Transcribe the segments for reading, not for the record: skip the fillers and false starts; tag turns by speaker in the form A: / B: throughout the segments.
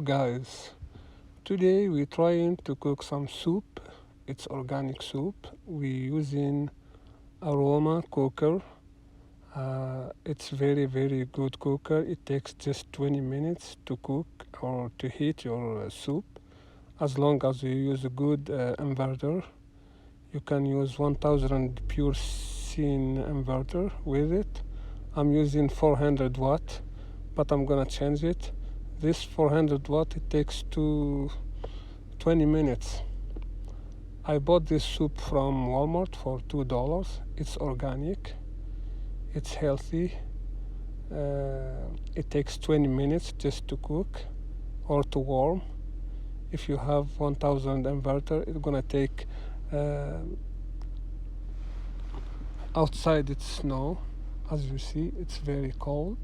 A: guys, today we're trying to cook some soup. It's organic soup. We're using aroma cooker. It's very good cooker. It takes just 20 minutes to cook or to heat your soup. As long as you use a good inverter, you can use 1000 pure scene inverter with it. I'm using 400 watt, but I'm gonna change it. This 400 watt, it takes 20 minutes. I bought this soup from Walmart for $2. It's organic, it's healthy. It takes 20 minutes just to cook or to warm. If you have 1000 inverter, it's gonna take outside it's snow. As you see, it's very cold,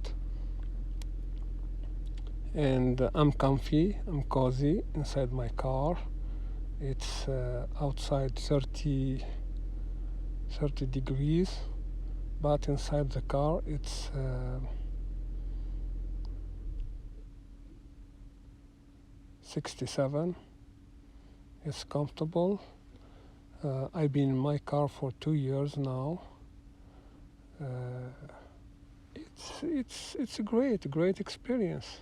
A: and I'm comfy, I'm cozy inside my car. It's outside 30 degrees, but inside the car it's 67. It's comfortable. I've been in my car for 2 years now. It's a great experience.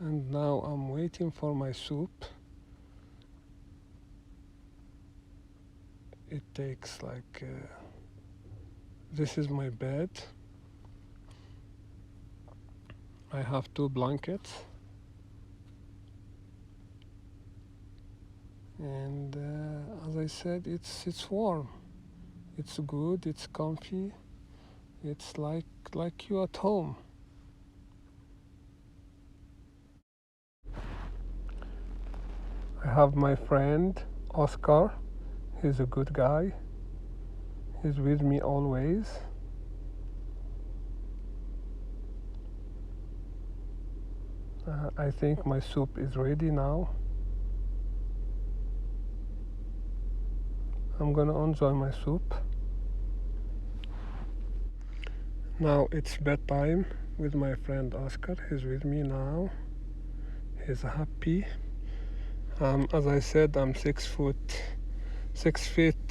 A: And now I'm waiting for my soup. It takes like this is my bed. I have 2 blankets, and as I said, it's warm, it's good, it's comfy. It's like you at home. I have my friend Oscar. He's a good guy. He's with me always. I think my soup is ready now. I'm gonna enjoy my soup. Now it's bedtime with my friend Oscar. He's with me now. He's happy. As I said, I'm 6 feet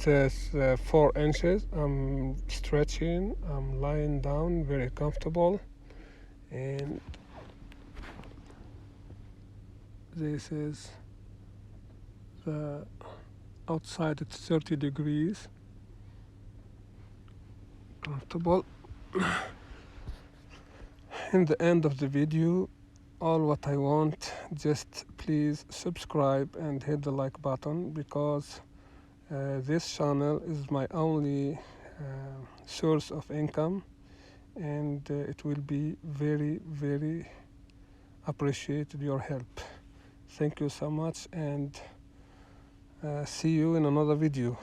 A: 4 inches. I'm stretching. I'm lying down, very comfortable, and this is the outside. It's 30 degrees. Comfortable. In the end of the video, all what I want, just please subscribe and hit the like button, because this channel is my only source of income, and it will be very appreciated your help. Thank you so much, and see you in another video.